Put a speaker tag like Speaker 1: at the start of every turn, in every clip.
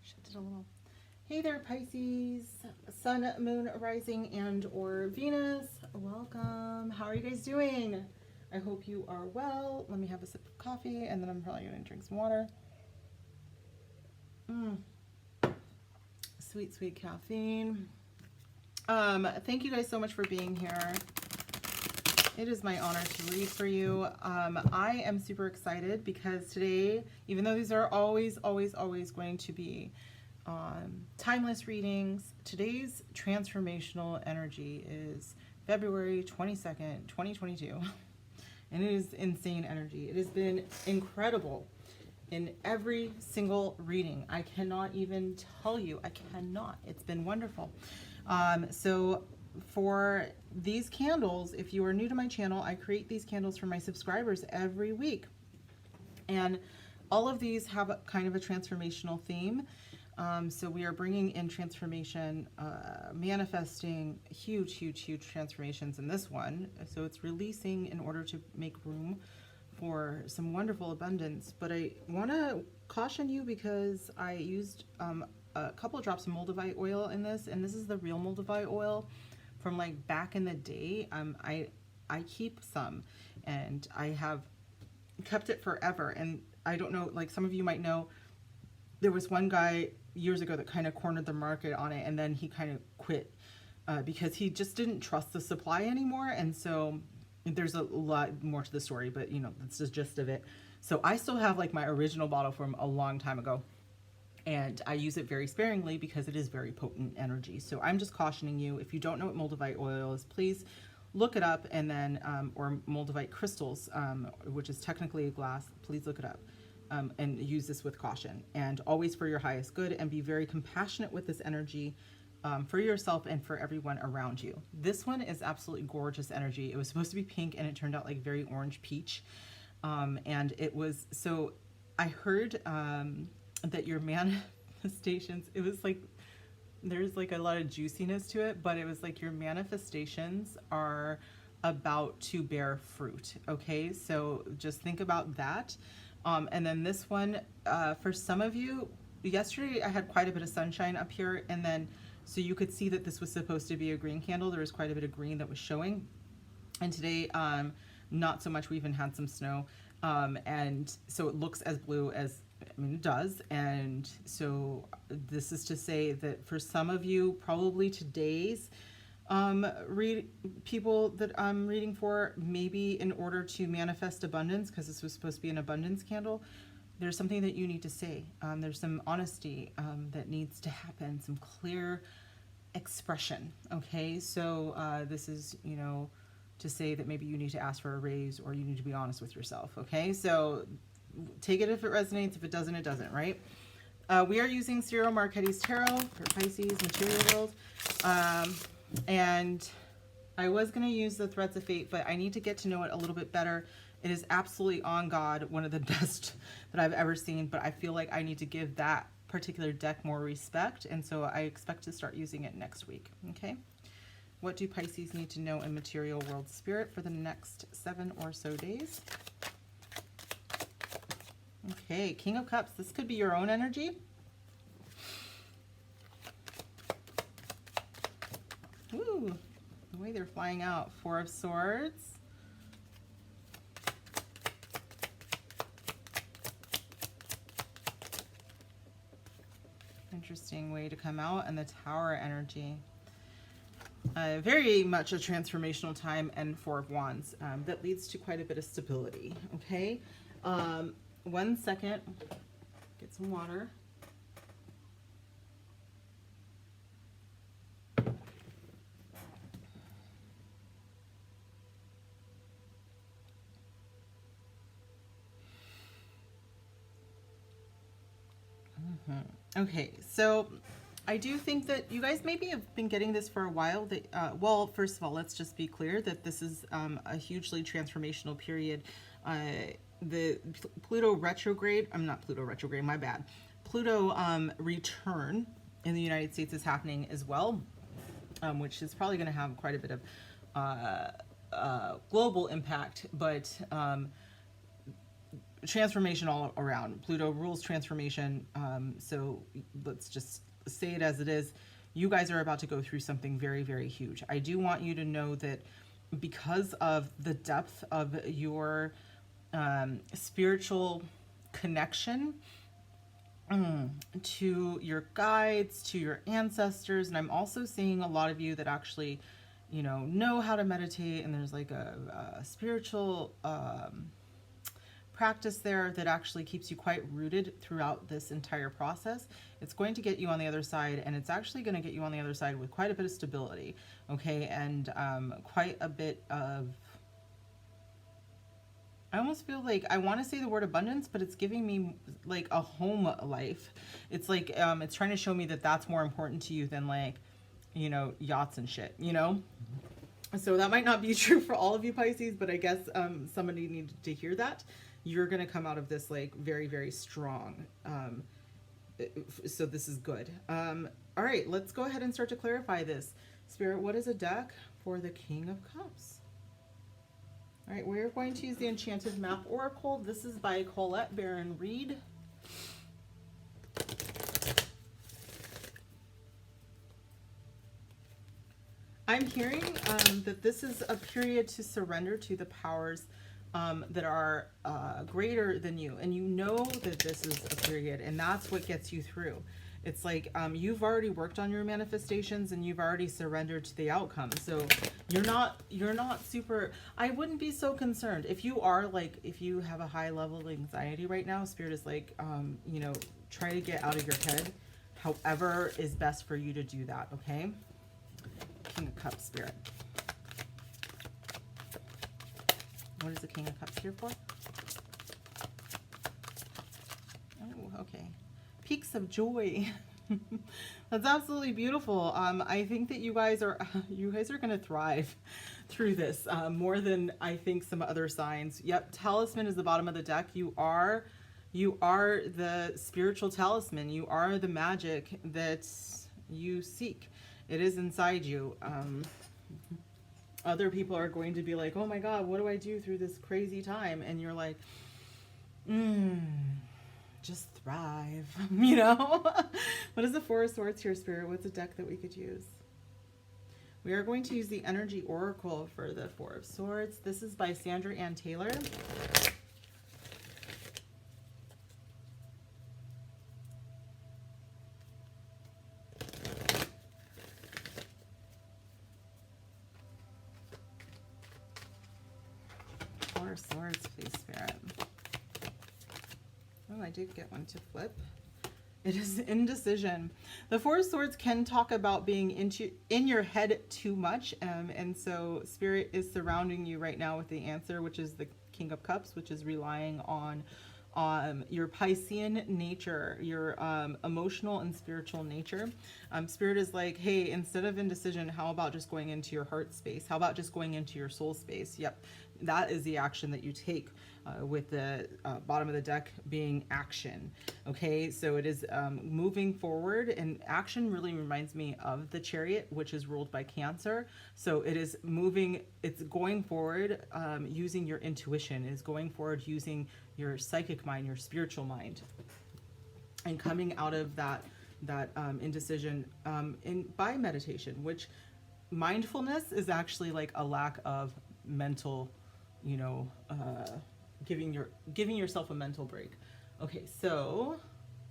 Speaker 1: Shifted a little. Hey there, Pisces, Sun, Moon, Rising, and or Venus. Welcome. How are you guys doing? I hope you are well. Let me have a sip of coffee, and then I'm probably going to drink some water. Sweet, sweet caffeine. Thank you guys so much for being here. It is my honor to read for you. I am super excited because today, even though these are always going to be timeless readings, today's transformational energy is February 22nd, 2022. And it is insane energy. It has been incredible in every single reading. I cannot even tell you. I cannot. It's been wonderful. So for these candles, if you are new to my channel, I create these candles for my subscribers every week. And all of these have a kind of a transformational theme. So we are bringing in transformation, manifesting huge transformations in this one. So it's releasing in order to make room for some wonderful abundance. But I want to caution you because I used a couple of drops of Moldavite oil in this, and this is the real Moldavite oil from like back in the day. I keep some, and I have kept it forever. And I don't know, like some of you might know, there was one guy years ago that kind of cornered the market on it, and then he kind of quit because he just didn't trust the supply anymore. And so there's a lot more to the story, but you know, that's the gist of it. So I still have like my original bottle from a long time ago, and I use it very sparingly because it is very potent energy. So I'm just cautioning you, if you don't know what Moldavite oil is, please look it up, and then or Moldavite crystals, which is technically a glass, please look it up. And use this with caution, and always for your highest good, and be very compassionate with this energy for yourself and for everyone around you. This one is absolutely gorgeous energy. It was supposed to be pink, and it turned out like very orange peach. And it was, so I heard that your manifestations, it was like, there's like a lot of juiciness to it, but it was like your manifestations are about to bear fruit. Okay, so just think about that. And then this one, for some of you, yesterday I had quite a bit of sunshine up here, and then so you could see that this was supposed to be a green candle. There was quite a bit of green that was showing. And today, not so much. We even had some snow. And so it looks as blue as, I mean, it does. And so this is to say that for some of you, probably today's people that I'm reading for, maybe in order to manifest abundance, because this was supposed to be an abundance candle, there's something that you need to say. There's some honesty that needs to happen, some clear expression. Okay, so this is, you know, to say that maybe you need to ask for a raise, or you need to be honest with yourself. Okay, so take it if it resonates. If it doesn't, it doesn't, right? We are using Cyril Marchetti's Tarot for Pisces Material World. And I was going to use the Threads of Fate, but I need to get to know it a little bit better. It is absolutely on God, one of the best that I've ever seen, but I feel like I need to give that particular deck more respect, and so I expect to start using it next week. Okay, what do Pisces need to know in Material World Spirit for the next 7 or so days? Okay, King of Cups. This could be your own energy. Ooh, the way they're flying out. 4 of Swords. Interesting way to come out. And the Tower energy. Very much a transformational time, and 4 of Wands. That leads to quite a bit of stability. Okay. 1 second. Get some water. Okay, so I do think that you guys maybe have been getting this for a while. That well, first of all, let's just be clear that this is a hugely transformational period. The Pluto retrograde, not Pluto retrograde, my bad. Pluto return in the United States is happening as well, which is probably going to have quite a bit of global impact, but transformation all around. Pluto rules transformation. So let's just say it as it is. You guys are about to go through something very, very huge. I do want you to know that because of the depth of your spiritual connection to your guides, to your ancestors, and I'm also seeing a lot of you that actually, you know how to meditate, and there's like a spiritual practice there that actually keeps you quite rooted throughout this entire process. It's going to get you on the other side, and it's actually going to get you on the other side with quite a bit of stability, okay, and quite a bit of, I almost feel like I want to say the word abundance, but it's giving me like a home life. It's like it's trying to show me that that's more important to you than, like, you know, yachts and shit, you know. So that might not be true for all of you Pisces, but I guess somebody needed to hear that. You're going to come out of this like very, very strong. So this is good. All right, let's go ahead and start to clarify this. Spirit, what is a deck for the King of Cups? All right, we're going to use the Enchanted Map Oracle. This is by Colette Baron Reed. I'm hearing that this is a period to surrender to the powers that are greater than you. And you know that this is a period, and that's what gets you through. It's like you've already worked on your manifestations and you've already surrendered to the outcome. So you're not super, I wouldn't be so concerned. If you are like, if you have a high level of anxiety right now, Spirit is like, you know, try to get out of your head. However is best for you to do that, okay? King of Cups, Spirit. What is the King of Cups here for? Oh, okay. Peaks of joy. That's absolutely beautiful. I think that you guys are going to thrive through this more than I think some other signs. Yep, Talisman is the bottom of the deck. You are the spiritual talisman. You are the magic that you seek. It is inside you. Other people are going to be like, oh my God, what do I do through this crazy time? And you're like, just thrive, you know? What is the Four of Swords here, Spirit? What's a deck that we could use? We are going to use the Energy Oracle for the Four of Swords. This is by Sandra Ann Taylor. Four of Swords, please, Spirit. Oh, I did get one to flip. It is indecision. The Four of Swords can talk about being in your head too much, and so Spirit is surrounding you right now with the answer, which is the King of Cups, which is relying on your Piscean nature, your emotional and spiritual nature. Spirit is like, hey, instead of indecision, how about just going into your heart space? How about just going into your soul space? Yep, that is the action that you take. With the bottom of the deck being action. Okay, so it is moving forward, and action really reminds me of the Chariot, which is ruled by Cancer. So it is moving, it's going forward using your intuition, is going forward using your psychic mind, your spiritual mind, and coming out of that indecision by meditation, which mindfulness is actually like a lack of mental, you know, giving yourself a mental break. Okay, so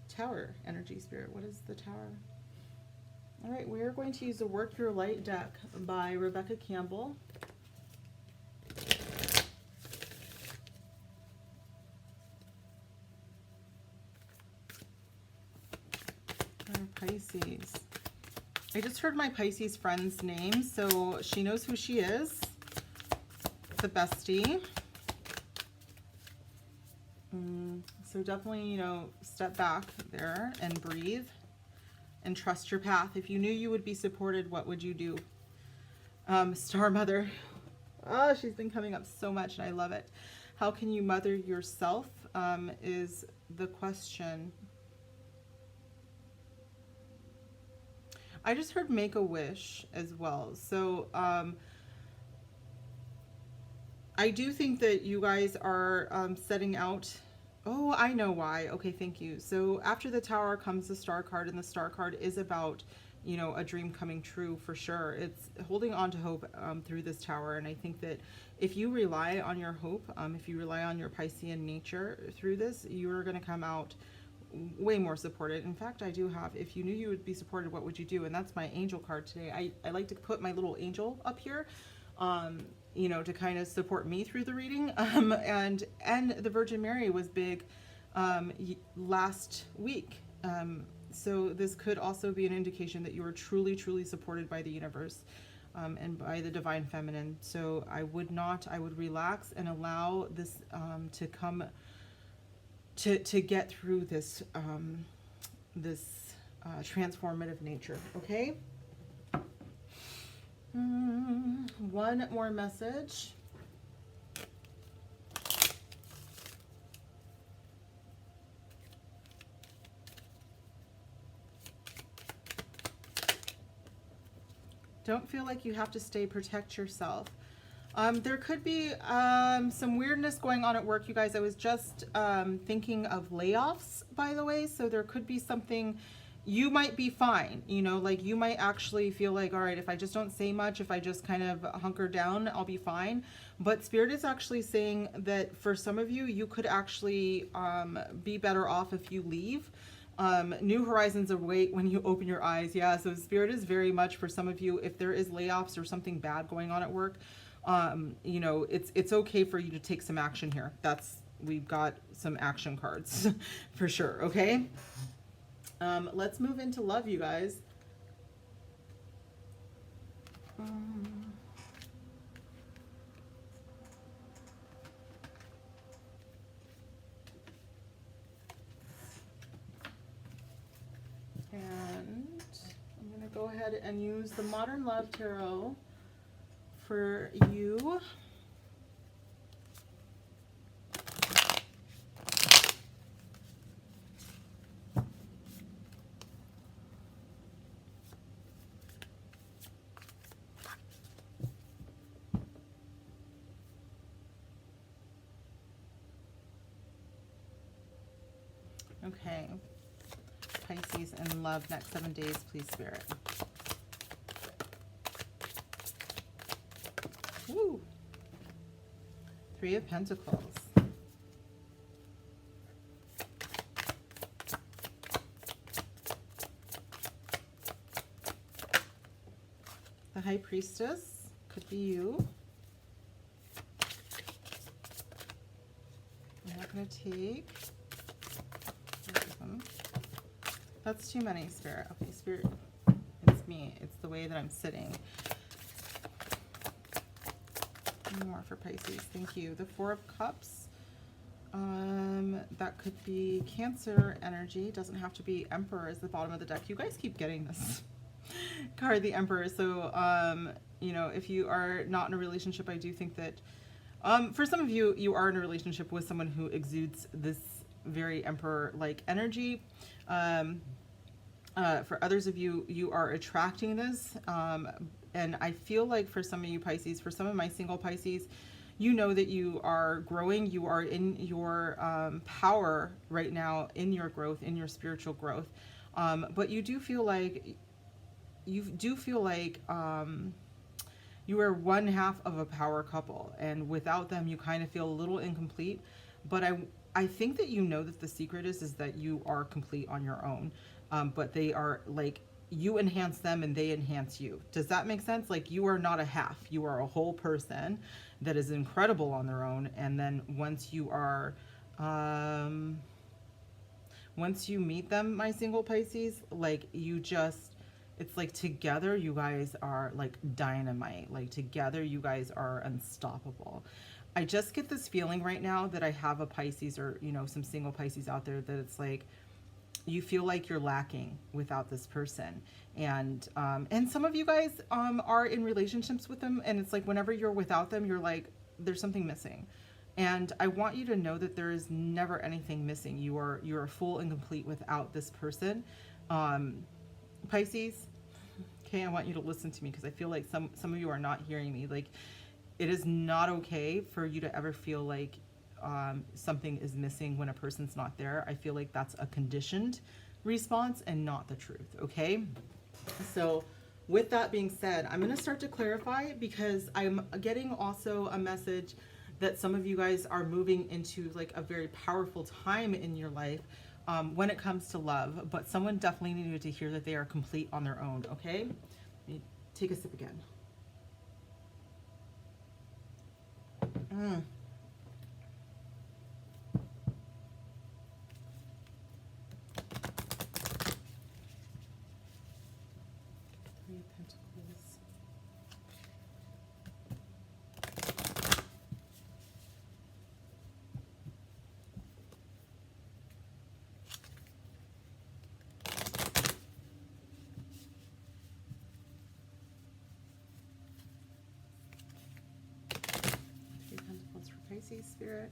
Speaker 1: Tower energy, Spirit. What is the Tower? All right, we are going to use the Work Your Light deck by Rebecca Campbell. Pisces. I just heard my Pisces friend's name, so she knows who she is. The bestie. So definitely, you know, step back there and breathe and trust your path. If you knew you would be supported, what would you do? Star Mother. Oh, she's been coming up so much and I love it. How can you mother yourself is the question. I just heard make a wish as well. So I do think that you guys are setting out. Oh, I know why. Okay, thank you. So after the Tower comes the Star card, and the Star card is about, you know, a dream coming true for sure. It's holding on to hope through this Tower, and I think that if you rely on your hope, if you rely on your Piscean nature through this, you are going to come out way more supported. In fact, I do have, if you knew you would be supported, what would you do? And that's my angel card today. I like to put my little angel up here, you know, to kind of support me through the reading. And the Virgin Mary was big last week. So this could also be an indication that you are truly, truly supported by the universe and by the divine feminine. So I would relax and allow this to come to get through this transformative nature. Okay. One more message. Don't feel like you have to stay, protect yourself. There could be some weirdness going on at work, you guys. I was just thinking of layoffs, by the way. So there could be something, you might be fine, you know, like you might actually feel like, all right, if I just don't say much, if I just kind of hunker down, I'll be fine. But Spirit is actually saying that for some of you, you could actually be better off if you leave. New horizons await when you open your eyes. Yeah, so Spirit is very much for some of you, if there is layoffs or something bad going on at work, you know, it's okay for you to take some action here. We've got some action cards for sure. Okay. Let's move into love, you guys. And I'm going to go ahead and use the Modern Love Tarot for you. Okay. Pisces and love, next 7 days, please, Spirit. Woo! 3 of Pentacles. The High Priestess could be you. I'm not going to take. That's too many, Spirit. Okay, Spirit, it's me. It's the way that I'm sitting. More for Pisces. Thank you. The 4 of Cups. That could be Cancer energy. Doesn't have to be Emperor is the bottom of the deck. You guys keep getting this card, the Emperor. So, you know, if you are not in a relationship, I do think that for some of you, you are in a relationship with someone who exudes this very Emperor-like energy. For others of you, you are attracting this. And I feel like for some of you Pisces, for some of my single Pisces, you know that you are growing. You are in your power right now, in your growth, in your spiritual growth. But you do feel like, you are one half of a power couple. And without them, you kind of feel a little incomplete. But I think that you know that the secret is that you are complete on your own. But they are like, you enhance them and they enhance you. Does that make sense? Like, you are not a half. You are a whole person that is incredible on their own. And then once you are, once you meet them, my single Pisces, like you just, it's like together you guys are like dynamite. Like together you guys are unstoppable. I just get this feeling right now that I have a Pisces, or, you know, some single Pisces out there, that it's like, you feel like you're lacking without this person. And some of you guys are in relationships with them, and it's like whenever you're without them, you're like, there's something missing. And I want you to know that there is never anything missing. You are full and complete without this person. Pisces, okay, I want you to listen to me, because I feel like some of you are not hearing me. Like, it is not okay for you to ever feel like something is missing when a person's not there. I feel like that's a conditioned response and not the truth, okay? So with that being said, I'm going to start to clarify, because I'm getting also a message that some of you guys are moving into like a very powerful time in your life when it comes to love, but someone definitely needed to hear that they are complete on their own, okay? Let me take a sip again. Three of Pentacles. Three of Pentacles for Pisces spirit.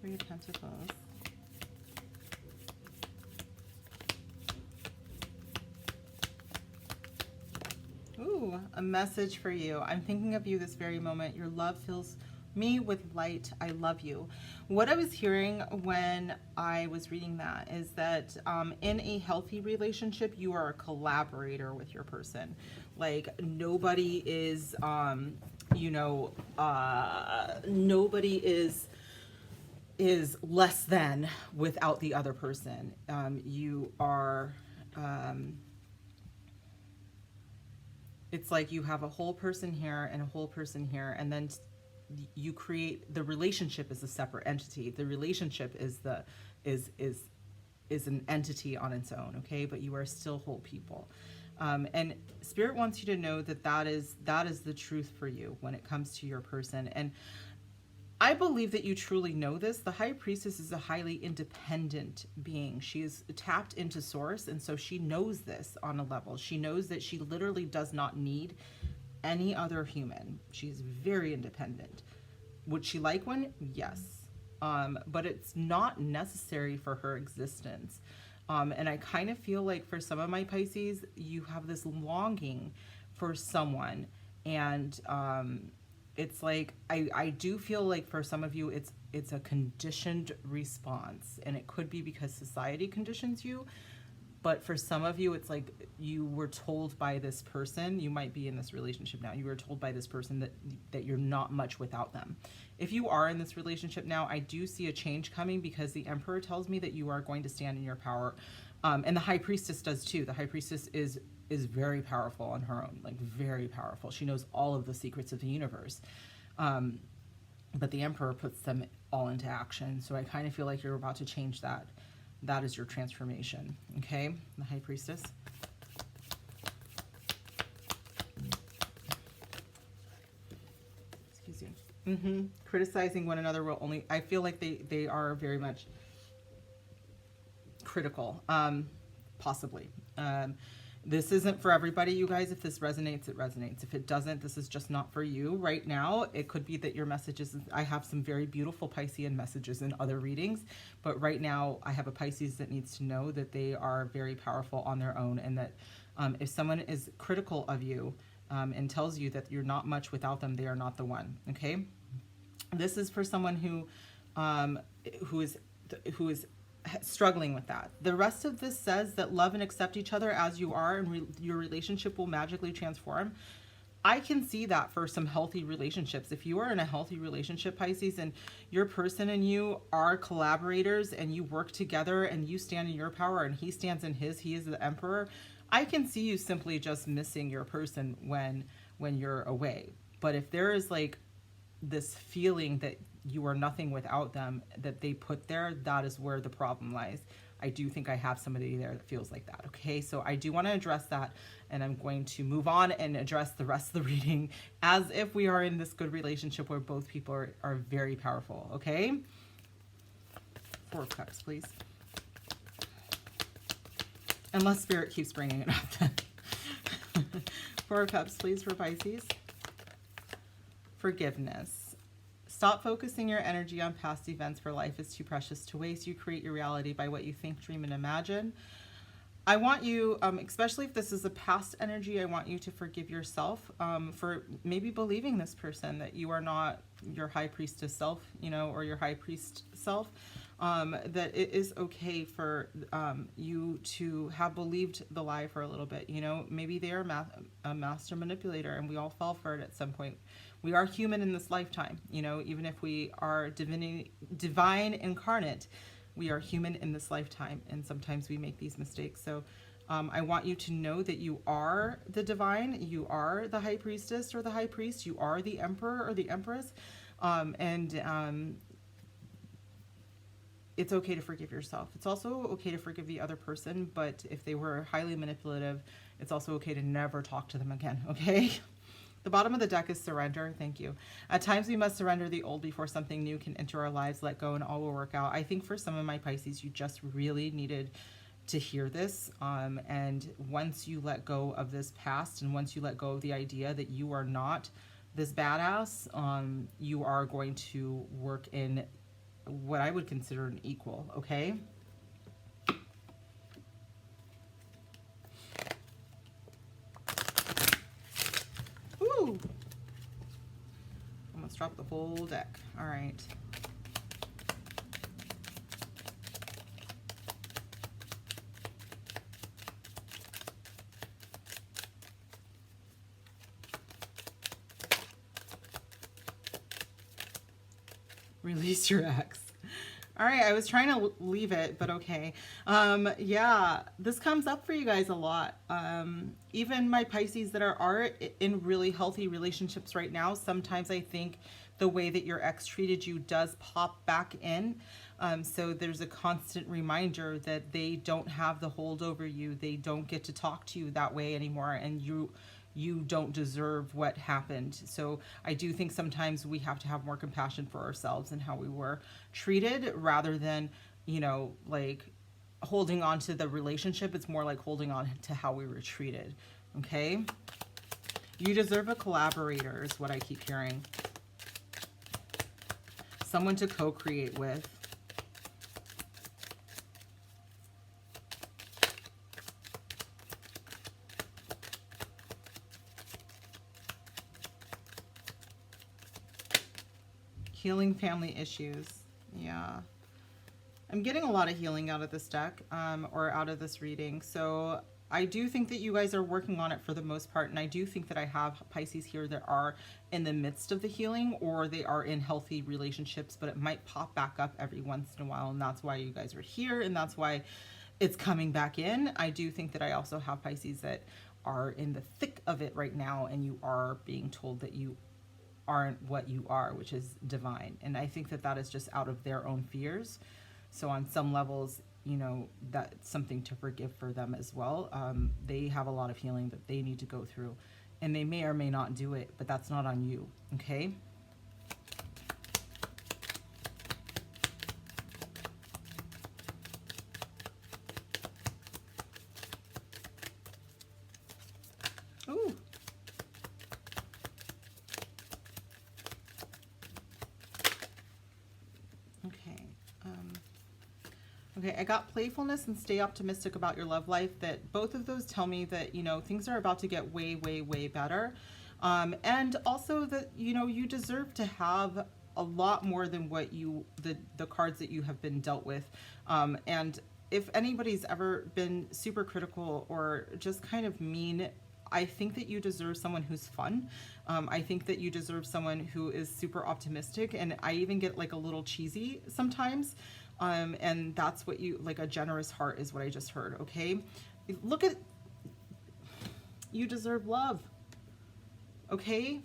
Speaker 1: Three of Pentacles. Ooh, a message for you. I'm thinking of you this very moment. Your love fills me with light. I love you. What I was hearing when I was reading that is that in a healthy relationship, you are a collaborator with your person. Like nobody is, nobody is less than without the other person. You are, it's like you have a whole person here and a whole person here, and then you create, the relationship is a separate entity. The relationship is an entity on its own, okay? But you are still whole people. And Spirit wants you to know that that is the truth for you when it comes to your person. And I believe that you truly know this. The High Priestess is a highly independent being. She is tapped into source, and so she knows this on a level. She knows that she literally does not need any other human. She's very independent. Would she like one? Yes. But it's not necessary for her existence. And I kind of feel like for some of my Pisces, you have this longing for someone, and it's like I do feel like for some of you it's a conditioned response, and it could be because society conditions you, but for some of you it's like you were told by this person, you might be in this relationship now, you were told by this person that you're not much without them. If you are in this relationship now, I do see a change coming, because the Emperor tells me that you are going to stand in your power, and the High Priestess does too. The High Priestess is very powerful on her own, like very powerful. She knows all of the secrets of the universe. But the Emperor puts them all into action. So I kind of feel like you're about to change that. That is your transformation. Okay, the High Priestess. Excuse you. Criticizing one another will only, I feel like they are very much critical, possibly. This isn't for everybody, you guys. If this resonates, it resonates. If it doesn't, this is just not for you right now. It could be that your messages, I have some very beautiful Piscean messages in other readings, but right now I have a Pisces that needs to know that they are very powerful on their own, and that if someone is critical of you and tells you that you're not much without them, they are not the one, okay? This is for someone who is struggling with that. The rest of this says that love and accept each other as you are, and your relationship will magically transform. I can see that for some healthy relationships. If you are in a healthy relationship, Pisces, and your person and you are collaborators and you work together and you stand in your power and he stands in his, he is the Emperor, I can see you simply just missing your person when you're away. But if there is like this feeling that you are nothing without them that they put there, that is where the problem lies. I do think I have somebody there that feels like that, okay? So I do want to address that, and I'm going to move on and address the rest of the reading as if we are in this good relationship where both people are very powerful, okay? Four of Cups, please. Unless Spirit keeps bringing it up then. Four of Cups, please, for Pisces. Forgiveness. Stop focusing your energy on past events, for life is too precious to waste. You create your reality by what you think, dream, and imagine. I want you, especially if this is a past energy, I want you to forgive yourself for maybe believing this person that you are not your high priestess self, you know, or your high priest self. That it is okay for you to have believed the lie for a little bit. You know, maybe they are a master manipulator, and we all fall for it at some point. We are human in this lifetime, you know, even if we are divine incarnate, we are human in this lifetime, and sometimes we make these mistakes. So I want you to know that you are the divine, you are the high priestess or the high priest, you are the emperor or the empress, it's okay to forgive yourself. It's also okay to forgive the other person, but if they were highly manipulative, it's also okay to never talk to them again, okay? The bottom of the deck is surrender. Thank you. At times we must surrender the old before something new can enter our lives. Let go and all will work out. I think for some of my Pisces, you just really needed to hear this. And once you let go of this past, and once you let go of the idea that you are not this badass, you are going to work in what I would consider an equal, okay? Ooh! Almost dropped the whole deck. All right. Release your ex. All right, I was trying to leave it, but okay. Yeah, this comes up for you guys a lot. Even my Pisces that are in really healthy relationships right now, sometimes I think the way that your ex treated you does pop back in. So there's a constant reminder that they don't have the hold over you. They don't get to talk to you that way anymore, and you don't deserve what happened. So I do think sometimes we have to have more compassion for ourselves and how we were treated, rather than, you know, like holding on to the relationship. It's more like holding on to how we were treated. Okay? You deserve a collaborator is what I keep hearing. Someone to co-create with. Healing family issues. Yeah. I'm getting a lot of healing out of this deck, or out of this reading. So I do think that you guys are working on it for the most part. And I do think that I have Pisces here that are in the midst of the healing, or they are in healthy relationships, but it might pop back up every once in a while. And that's why you guys are here. And that's why it's coming back in. I do think that I also have Pisces that are in the thick of it right now. And you are being told that you aren't what you are, which is divine. And I think that that is just out of their own fears. So on some levels, you know, that's something to forgive for them as well. They have a lot of healing that they need to go through, and they may or may not do it, but that's not on you, okay? Ooh. Okay, I got playfulness and stay optimistic about your love life. That both of those tell me that, you know, things are about to get way, way, way better. And also that, you know, you deserve to have a lot more than what the cards that you have been dealt with. And if anybody's ever been super critical or just kind of mean, I think that you deserve someone who's fun. I think that you deserve someone who is super optimistic, and I even get like a little cheesy sometimes. And that's what you, like a generous heart is what I just heard, okay? Look at, you deserve love, okay?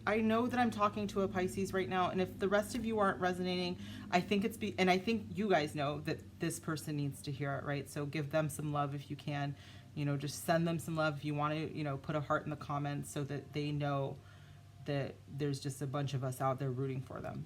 Speaker 1: I know that I'm talking to a Pisces right now, and if the rest of you aren't resonating, I think and I think you guys know that this person needs to hear it, right? So give them some love if you can, you know, just send them some love. If you want to, you know, put a heart in the comments so that they know that there's just a bunch of us out there rooting for them.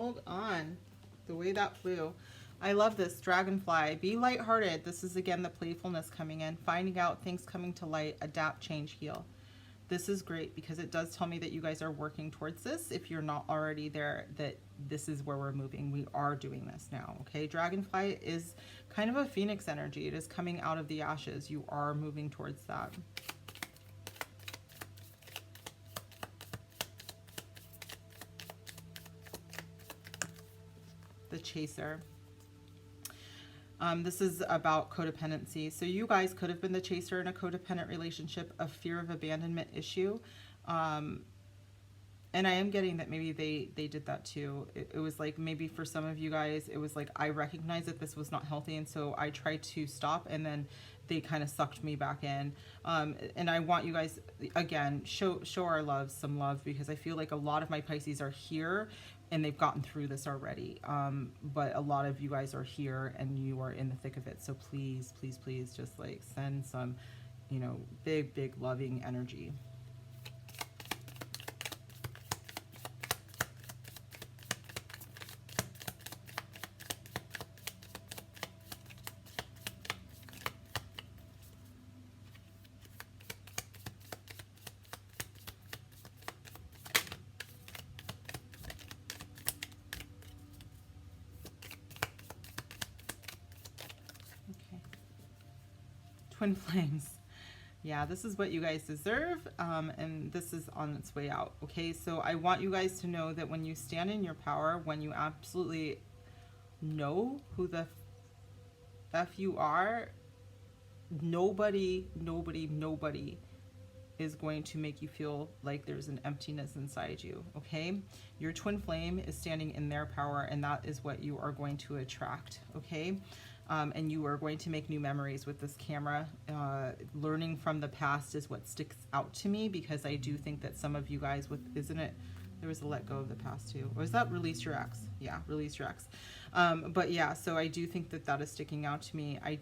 Speaker 1: Hold on. The way that flew. I love this. Dragonfly. Be lighthearted. This is, again, the playfulness coming in. Finding out, things coming to light, adapt, change, heal. This is great because it does tell me that you guys are working towards this. If you're not already there, that this is where we're moving. We are doing this now, okay? Dragonfly is kind of a phoenix energy. It is coming out of the ashes. You are moving towards that. The Chaser. This is about codependency. So you guys could have been the chaser in a codependent relationship, a fear of abandonment issue. And I am getting that maybe they did that too. It was like, maybe for some of you guys, it was like, I recognized that this was not healthy. And so I tried to stop, and then they kind of sucked me back in. And I want you guys, again, show our love, some love, because I feel like a lot of my Pisces are here and they've gotten through this already. But a lot of you guys are here and you are in the thick of it. So please, please, please just like send some, you know, big, big loving energy. Twin flames. Yeah, this is what you guys deserve, and this is on its way out. Okay, so I want you guys to know that when you stand in your power, when you absolutely know who the F you are, nobody is going to make you feel like there's an emptiness inside you. Okay, your twin flame is standing in their power, and that is what you are going to attract. Okay. And you are going to make new memories with this camera. Learning from the past is what sticks out to me, because I do think that some of you guys with, isn't it, there was a let go of the past too. Or is that release your ex? Yeah, release your ex. But yeah, so I do think that that is sticking out to me. I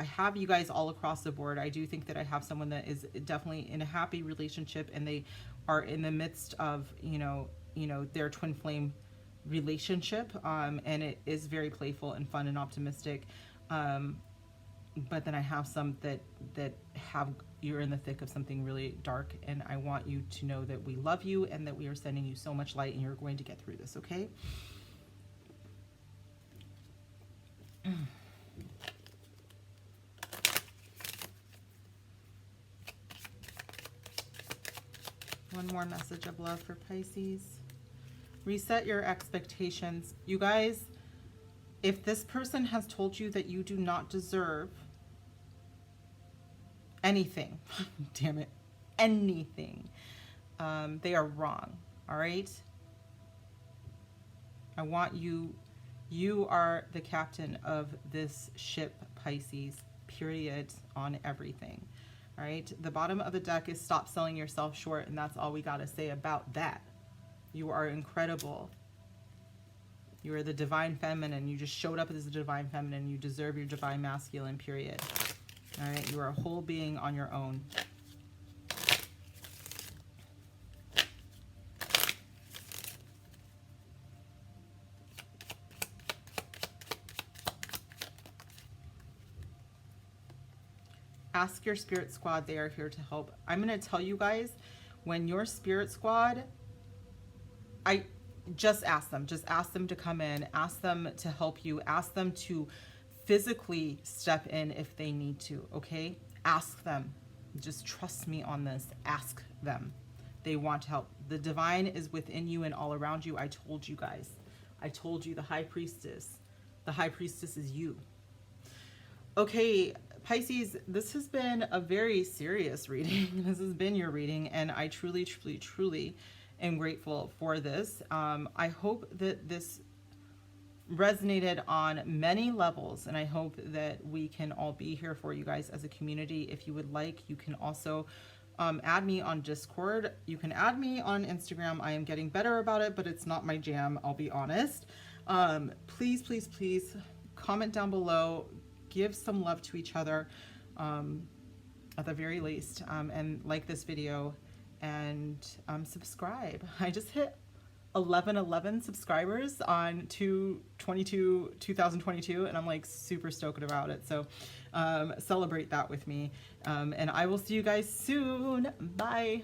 Speaker 1: have you guys all across the board. I do think that I have someone that is definitely in a happy relationship, and they are in the midst of, you know, their twin flame relationship. And it is very playful and fun and optimistic. But then I have some that you're in the thick of something really dark, and I want you to know that we love you and that we are sending you so much light, and you're going to get through this. Okay. One more message of love for Pisces. Reset your expectations. You guys, if this person has told you that you do not deserve anything, damn it, anything, they are wrong, all right? I want you are the captain of this ship, Pisces, period, on everything, all right? The bottom of the deck is stop selling yourself short, and that's all we got to say about that. You are incredible. You are the divine feminine. You just showed up as the divine feminine. You deserve your divine masculine, period. All right, you are a whole being on your own. Ask your spirit squad. They are here to help. I'm going to tell you guys, when your spirit squad, just ask them to come in, ask them to help you, ask them to physically step in if they need to. Okay, ask them. Just trust me on this. Ask them. They want to help. The divine is within you and all around you. I told you guys. I told you, the high priestess is you. Okay, Pisces, this has been a very serious reading. This has been your reading, and I truly am grateful for this. I hope that this resonated on many levels, and I hope that we can all be here for you guys as a community. If you would like, you can also add me on Discord. You can add me on Instagram. I am getting better about it, but it's not my jam, I'll be honest. Please comment down below. Give some love to each other, at the very least, and like this video, and subscribe. I just hit 1111 subscribers on 2022, and I'm like super stoked about it. So celebrate that with me. And I will see you guys soon. Bye.